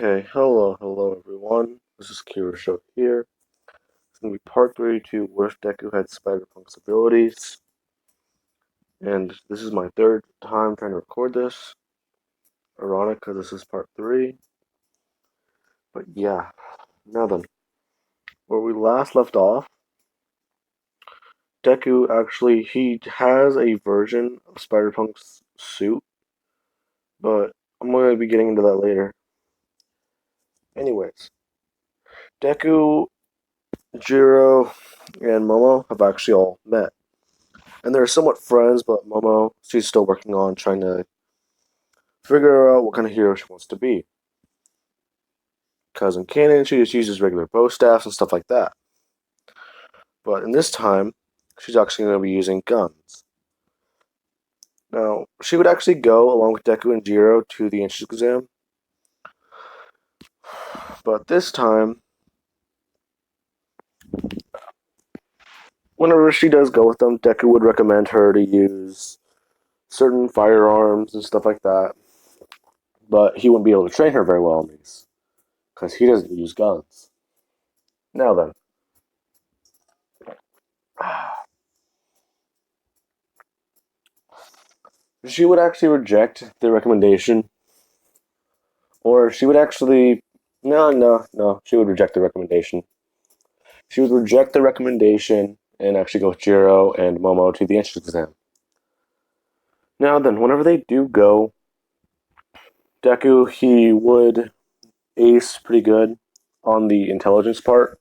Okay, hello everyone. This is Kira Show here. It's gonna be part 3 to Worst Deku had Spider-Punk's abilities. And this is my third time trying to record this. Ironic because this is part 3. But yeah, now then. Where we last left off, Deku actually, he has a version of Spider-Punk's suit. But I'm going to be getting into that later. Anyways, Deku, Jiro, and Momo have actually all met. And they're somewhat friends, but Momo, she's still working on trying to figure out what kind of hero she wants to be. Because in canon, she just uses regular bow staffs and stuff like that. But in this time, she's actually going to be using guns. Now, she would actually go along with Deku and Jiro to the entrance exam. But this time, whenever she does go with them, Deku would recommend her to use certain firearms and stuff like that. But he wouldn't be able to train her very well on these. Because he doesn't use guns. Now then. She would actually reject the recommendation, or she would actually. No. She would reject the recommendation. She would reject the recommendation and actually go with Jiro and Momo to the entrance exam. Now then, whenever they do go, Deku, he would ace pretty good on the intelligence part.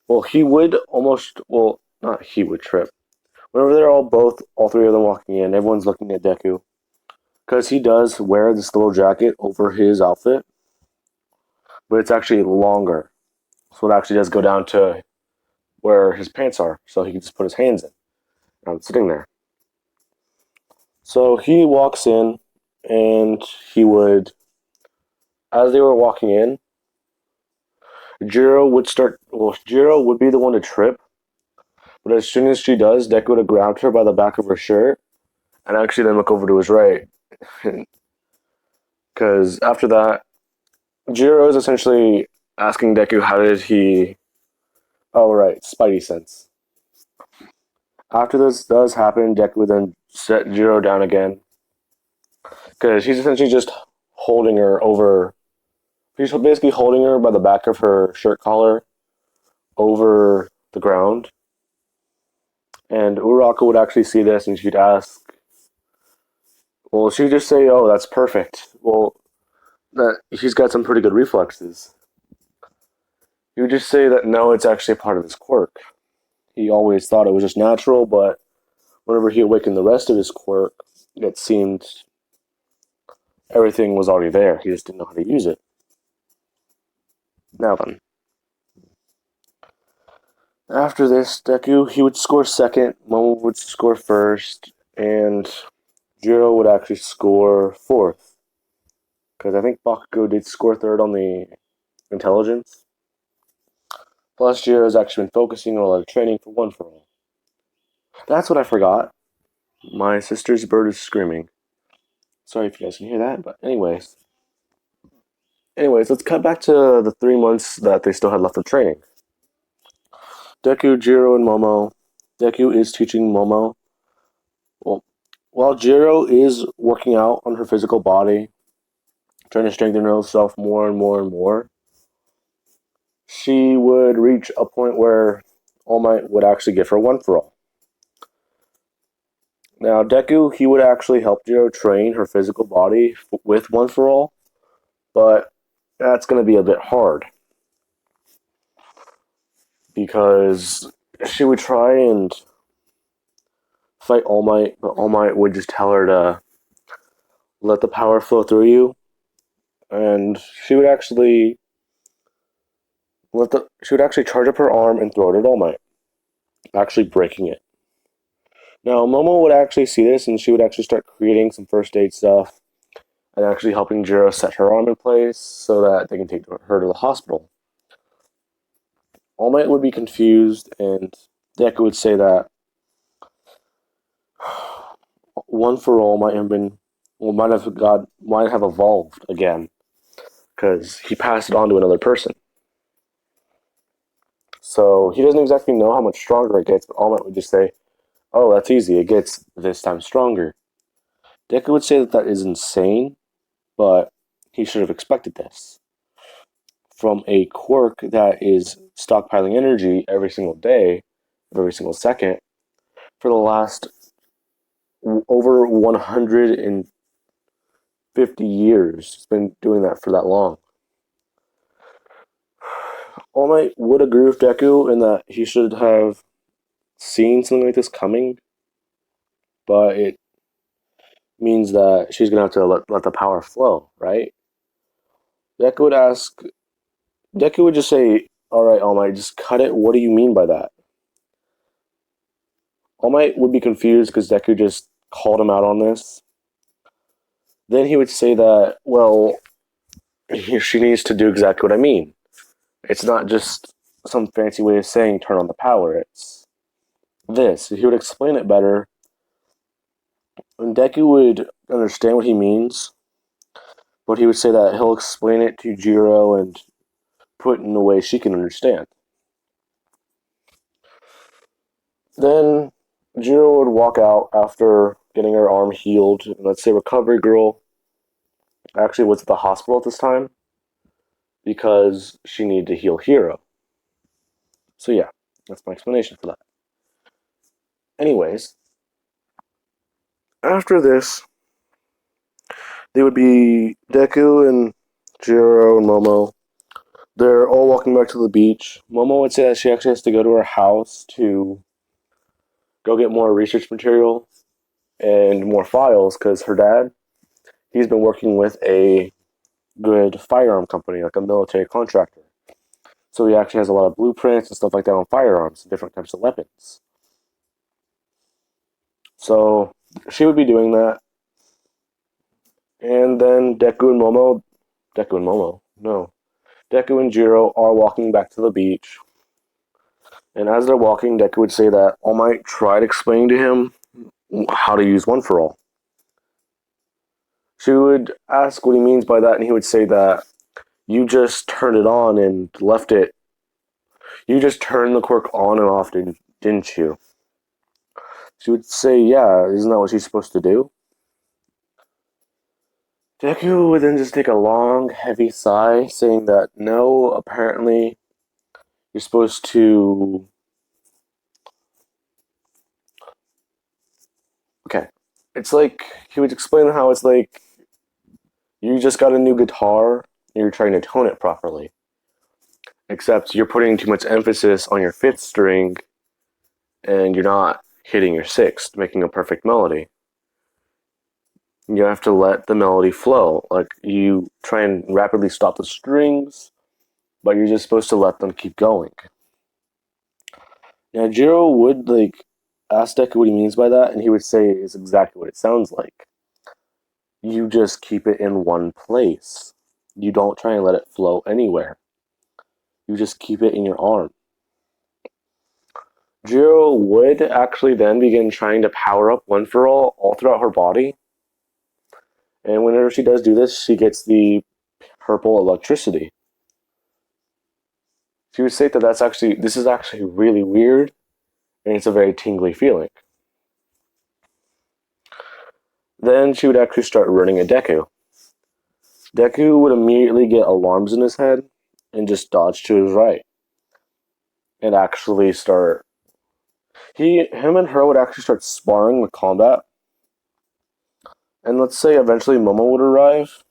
Well, he would almost. Well, not he would trip. Whenever they're all three of them walking in, everyone's looking at Deku. Because he does wear this little jacket over his outfit, but it's actually longer. So it actually does go down to where his pants are, so he can just put his hands in. I'm sitting there. So he walks in, and he would, as they were walking in, Jiro would start. Well, Jiro would be the one to trip, but as soon as she does, Deku would have grabbed her by the back of her shirt and actually then look over to his right. Because after that, Jiro is essentially asking Deku how did he. Oh, right, Spidey sense. After this does happen, Deku would then set Jiro down again. Because he's essentially just holding her over. He's basically holding her by the back of her shirt collar over the ground. And Uraka would actually see this and she'd ask, well, she'd just say, oh, that's perfect. Well, that he's got some pretty good reflexes. He would just say that no, it's actually a part of his quirk. He always thought it was just natural, but whenever he awakened the rest of his quirk, it seemed everything was already there. He just didn't know how to use it. Now then. After this, Deku, he would score second, Momo would score first, and Jiro would actually score fourth. Because I think Bakugo did score third on the intelligence. Plus, Jiro's actually been focusing on a lot of training for One For All. That's what I forgot. My sister's bird is screaming. Sorry if you guys can hear that, but anyways, let's cut back to the 3 months that they still had left of training. Deku, Jiro, and Momo. Deku is teaching Momo. Well, while Jiro is working out on her physical body, trying to strengthen herself more and more and more, she would reach a point where All Might would actually give her One For All. Now, Deku, he would actually help Jiro train her physical body with One For All, but that's going to be a bit hard. Because she would try and fight All Might, but All Might would just tell her to let the power flow through you, and she would actually charge up her arm and throw it at All Might, actually breaking it. Now, Momo would actually see this, and she would actually start creating some first aid stuff, and actually helping Jiro set her arm in place so that they can take her to the hospital. All Might would be confused, and Deku would say that One For All might have evolved again, because he passed it on to another person. So he doesn't exactly know how much stronger it gets, but All Might would just say, "Oh, that's easy. It gets this time stronger." Deku would say that that is insane, but he should have expected this from a quirk that is stockpiling energy every single day, every single second, for the last over 150 years. It's been doing that for that long. All Might would agree with Deku in that he should have seen something like this coming, but it means that she's gonna have to let the power flow, right? Deku would ask, Deku would just say, "Alright, All Might, just cut it. What do you mean by that?" All Might would be confused because Deku just called him out on this. Then he would say that, well, she needs to do exactly what I mean. It's not just some fancy way of saying turn on the power. It's this. He would explain it better, and Deku would understand what he means, but he would say that he'll explain it to Jiro and put it in a way she can understand. Then Jiro would walk out after getting her arm healed. And let's say Recovery Girl actually was at the hospital at this time because she needed to heal Hero. So yeah, that's my explanation for that. Anyways, after this, they would be Deku and Jiro and Momo. They're all walking back to the beach. Momo would say that she actually has to go to her house to go get more research material and more files because her dad, he's been working with a good firearm company, like a military contractor. So he actually has a lot of blueprints and stuff like that on firearms and different types of weapons. So she would be doing that. And then Deku and Jiro are walking back to the beach. And as they're walking, Deku would say that All Might tried explaining to him how to use One for All. She would ask what he means by that, and he would say that you just turned it on and left it. You just turned the quirk on and off, didn't you? She would say, yeah, isn't that what she's supposed to do? Deku would then just take a long, heavy sigh, saying that no, apparently you're supposed to. Okay. It's like, he would explain how it's like you just got a new guitar and you're trying to tone it properly. Except you're putting too much emphasis on your fifth string and you're not hitting your sixth, making a perfect melody. You have to let the melody flow. Like, you try and rapidly stop the strings, but you're just supposed to let them keep going. Now, Jiro would, ask Deku what he means by that, and he would say it's exactly what it sounds like. You just keep it in one place. You don't try and let it flow anywhere. You just keep it in your arm. Jiro would actually then begin trying to power up One for all throughout her body. And whenever she does do this, she gets the purple electricity. She would say that this is actually really weird, and it's a very tingly feeling. Then she would actually start running at Deku. Deku would immediately get alarms in his head and just dodge to his right. And actually start him and her would actually start sparring with combat. And let's say eventually Momo would arrive.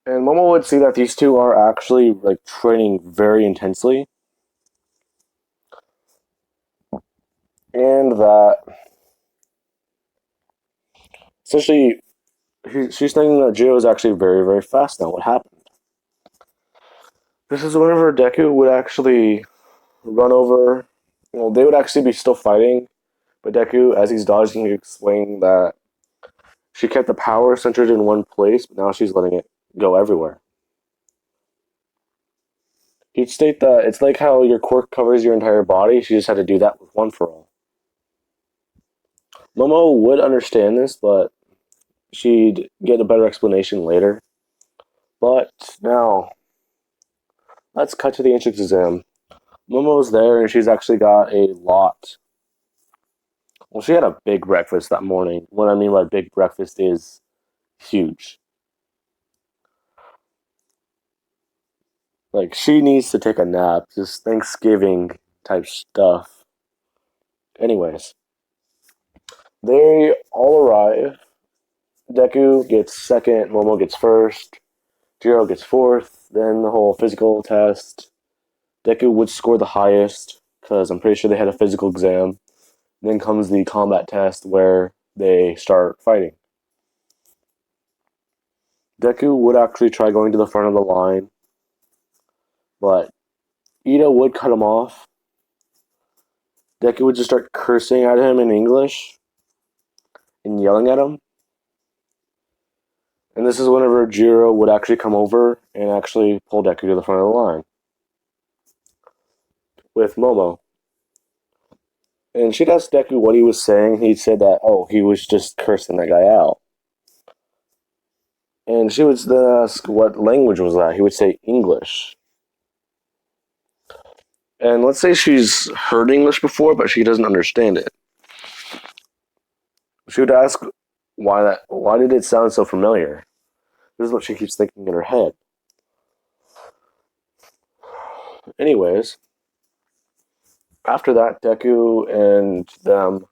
And Momo would see that these two are actually training very intensely. And that essentially she's thinking that Jiro is actually very, very fast now. What happened? This is whenever Deku would actually run over. Well, they would actually be still fighting, but Deku, as he's dodging, he explained that she kept the power centered in one place, but now she's letting it go everywhere. He'd state that it's like how your quirk covers your entire body, she just had to do that with One for All. Momo would understand this, but she'd get a better explanation later. But now, let's cut to the entrance exam. Momo's there, and she's actually got a lot. Well, she had a big breakfast that morning. What I mean by big breakfast is huge. Like, she needs to take a nap. Just Thanksgiving type stuff. Anyways, they all arrive. Deku gets second, Momo gets first, Jiro gets fourth, then the whole physical test. Deku would score the highest, because I'm pretty sure they had a physical exam. Then comes the combat test where they start fighting. Deku would actually try going to the front of the line, but Ida would cut him off. Deku would just start cursing at him in English and yelling at him. And this is whenever Jiro would actually come over and actually pull Deku to the front of the line with Momo. And she'd ask Deku what he was saying. He said that, oh, he was just cursing that guy out. And she would then ask what language was that. He would say English. And let's say she's heard English before, but she doesn't understand it. She would ask why did it sound so familiar? This is what she keeps thinking in her head. Anyways, after that, Deku and them,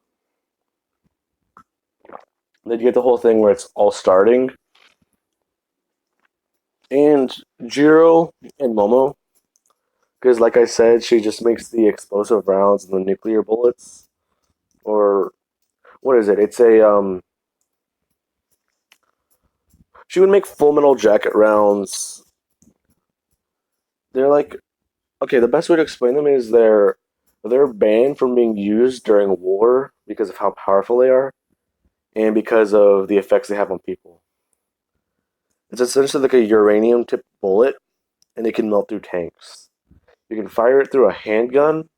they get the whole thing where it's all starting. And Jiro and Momo, because like I said, she just makes the explosive rounds and the nuclear bullets. Or what is it? It's a she would make full metal jacket rounds. They're like, okay, the best way to explain them is they're banned from being used during war because of how powerful they are and because of the effects they have on people. It's essentially like a uranium tipped bullet and it can melt through tanks. You can fire it through a handgun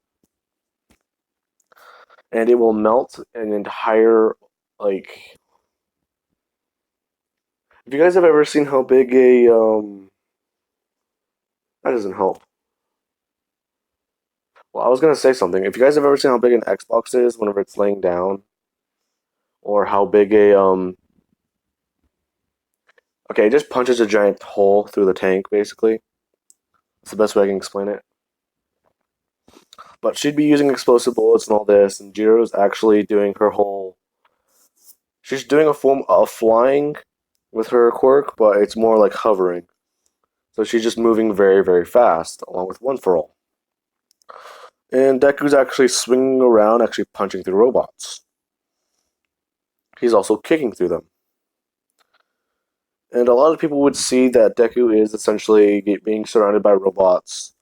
and it will melt an entire, like, if you guys have ever seen how big that doesn't help. Well, I was gonna say something. If you guys have ever seen how big an Xbox is whenever it's laying down, or how big a okay, it just punches a giant hole through the tank, basically. That's the best way I can explain it. But she'd be using explosive bullets and all this, and Jiro's actually doing her whole. She's doing a form of flying with her quirk, but it's more like hovering. So she's just moving very, very fast, along with One for All. And Deku's actually swinging around, actually punching through robots. He's also kicking through them. And a lot of people would see that Deku is essentially being surrounded by robots.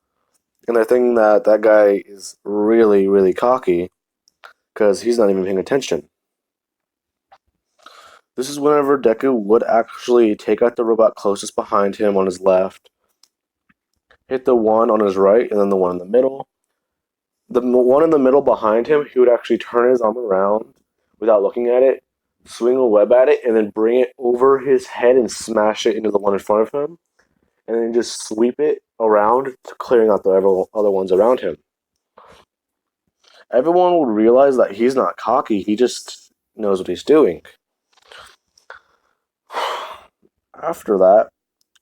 And they're thinking that that guy is really, really cocky because he's not even paying attention. This is whenever Deku would actually take out the robot closest behind him on his left, hit the one on his right, and then the one in the middle. The one in the middle behind him, he would actually turn his arm around without looking at it, swing a web at it, and then bring it over his head and smash it into the one in front of him, and then just sweep it around, clearing out the other ones around him. Everyone would realize that he's not cocky, he just knows what he's doing. After that,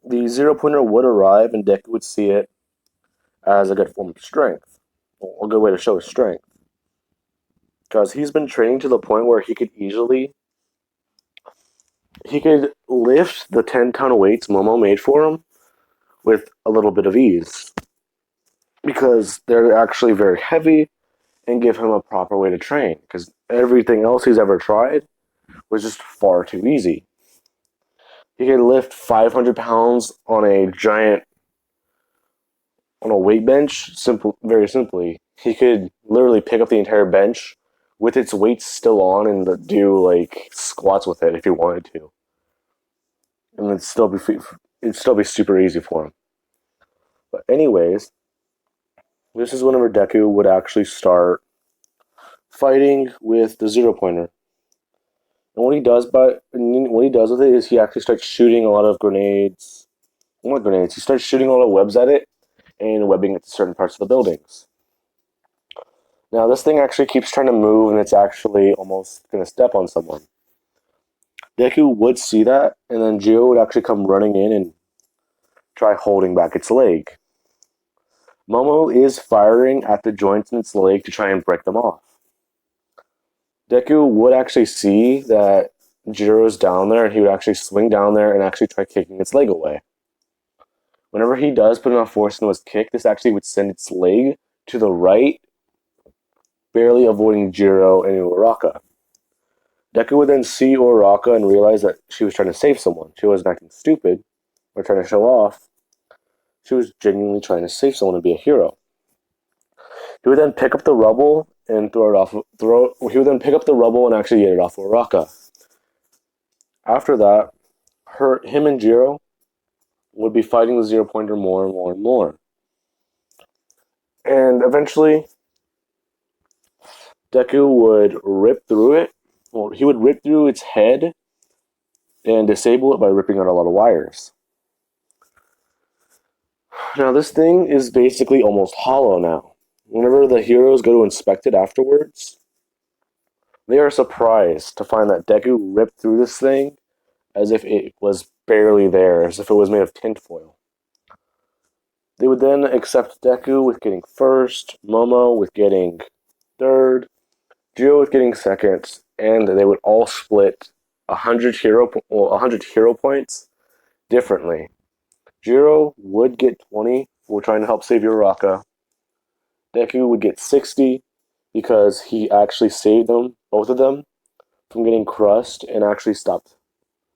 the zero pointer would arrive and Deku would see it as a good form of strength. Well, a good way to show his strength. Because he's been training to the point where he could lift the 10-ton weights Momo made for him with a little bit of ease. Because they're actually very heavy and give him a proper way to train. Because everything else he's ever tried was just far too easy. He could lift 500 pounds on a weight bench, very simply. He could literally pick up the entire bench with its weight still on and do like squats with it if he wanted to, and it'd still be super easy for him. But anyways, this is whenever Deku would actually start fighting with the zero pointer. And what he does with it is he actually starts shooting a lot of grenades more grenades. He starts shooting all the webs at it and webbing it to certain parts of the buildings. Now, this thing actually keeps trying to move, and it's actually almost going to step on someone. Deku would see that, and then Jiro would actually come running in and try holding back its leg. Momo is firing at the joints in its leg to try and break them off. Deku would actually see that Jiro's down there, and he would actually swing down there and actually try kicking its leg away. Whenever he does put enough force into his kick, this actually would send its leg to the right, barely avoiding Jiro and Uraraka. Deku would then see Uraraka and realize that she was trying to save someone. She wasn't acting stupid or trying to show off. She was genuinely trying to save someone and be a hero. He would then pick up the rubble and throw it off. He would then pick up the rubble and actually get it off Uraraka. After that, him and Jiro would be fighting the 0-pointer more and more and more. And eventually, Deku would rip through it. Well, he would rip through its head and disable it by ripping out a lot of wires. Now, this thing is basically almost hollow now. Whenever the heroes go to inspect it afterwards, they are surprised to find that Deku ripped through this thing as if it was barely there, as if it was made of tinfoil. They would then accept Deku with getting first, Momo with getting third, Jiro with getting second, and they would all split 100 hero points differently. Jiro would get 20 for trying to help save Uraraka. Deku would get 60 because he actually saved them, both of them, from getting crushed and actually stopped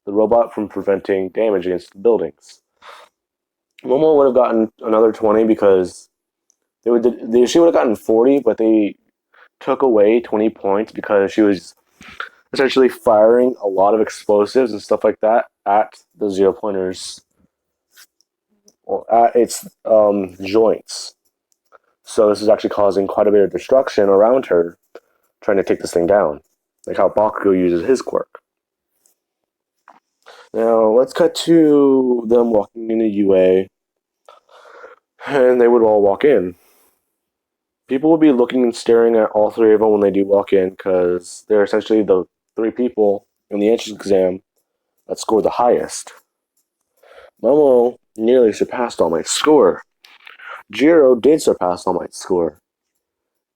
the robot from preventing damage against the buildings. Momo would have gotten another 20 because she would have gotten 40, but they took away 20 points because she was essentially firing a lot of explosives and stuff like that at the 0-pointers, or at its joints. So this is actually causing quite a bit of destruction around her, trying to take this thing down, like how Bakugo uses his quirk. Now, let's cut to them walking into UA, and they would all walk in. People would be looking and staring at all three of them when they do walk in, because they're essentially the three people in the entrance exam that scored the highest. Momo nearly surpassed All Might's score. Jiro did surpass All Might's score.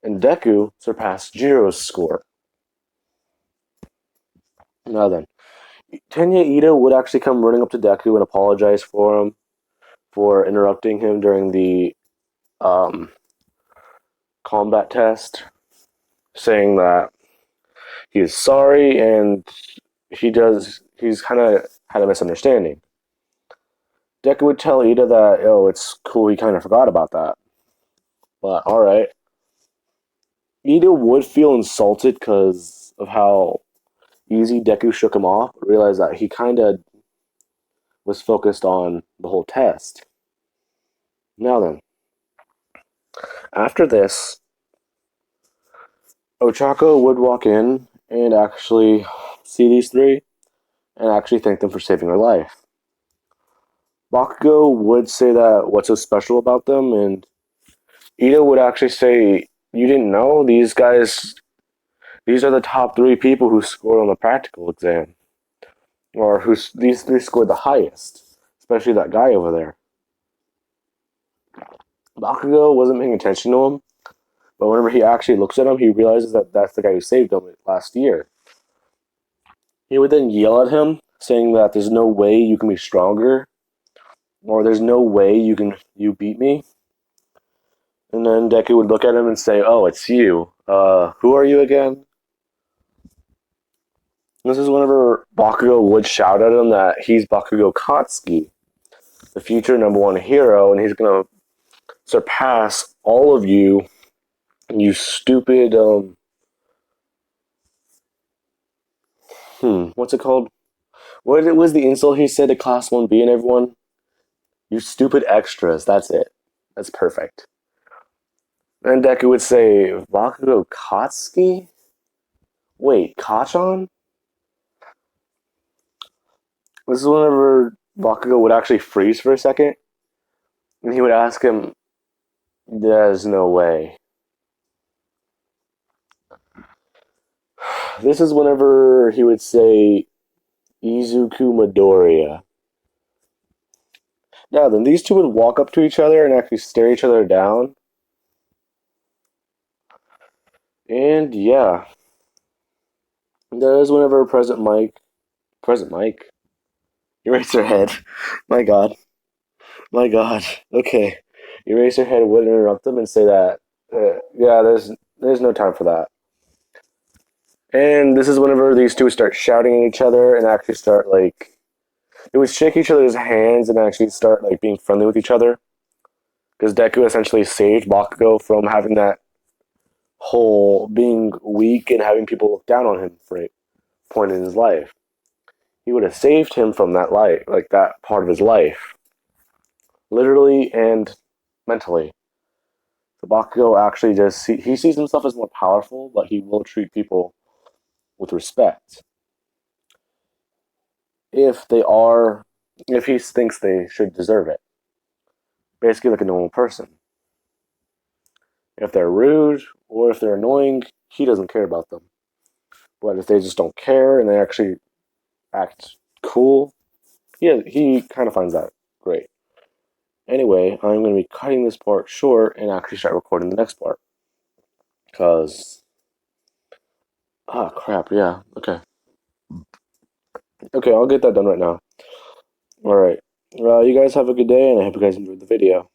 And Deku surpassed Jiro's score. Now then, Tenya Ida would actually come running up to Deku and apologize for him for interrupting him during the combat test, saying that he is sorry and he's kind of had a misunderstanding. Deku would tell Ida that, oh, it's cool, he kind of forgot about that. But, alright. Ida would feel insulted because of how easy Deku shook him off, but realized that he kind of was focused on the whole test. Now then, after this, Ochako would walk in and actually see these three and actually thank them for saving her life. Bakugo would say that what's so special about them, and Ida would actually say, you didn't know? These are the top 3 people who scored on the practical exam. Or these 3 scored the highest, especially that guy over there. Bakugo wasn't paying attention to him, but whenever he actually looks at him, he realizes that that's the guy who saved him last year. He would then yell at him, saying that there's no way you can be stronger, or there's no way you beat me. And then Deku would look at him and say, oh, it's you. Who are you again? This is whenever Bakugo would shout at him that he's Bakugo Katsuki, the future #1 hero, and he's going to surpass all of you, you stupid, what's it called? What was the insult he said to Class 1B and everyone? You stupid extras, that's it. That's perfect. And Deku would say, Bakugo Katsuki? Wait, Kachan? This is whenever Bakugo would actually freeze for a second, and he would ask him, "There's no way." This is whenever he would say, "Izuku Midoriya." Now then, these two would walk up to each other and actually stare each other down. And yeah, that is whenever President Mike, Eraserhead, my God, my God, okay, Eraserhead would interrupt them and say that, yeah, there's no time for that. And this is whenever these two start shouting at each other and actually start like they would shake each other's hands and actually start like being friendly with each other. Because Deku essentially saved Bakugo from having that whole being weak and having people look down on him for a point in his life. He would have saved him from that life, like that part of his life, literally and mentally. So Bakugo actually just he sees himself as more powerful, but he will treat people with respect if they are, if he thinks they should deserve it. Basically, like a normal person. If they're rude or if they're annoying, he doesn't care about them. But if they just don't care and they actually act cool, he kind of finds that great. Anyway, I'm going to be cutting this part short and actually start recording the next part. Because, ah, crap, yeah, okay. Okay, I'll get that done right now. Alright. You guys have a good day, and I hope you guys enjoyed the video.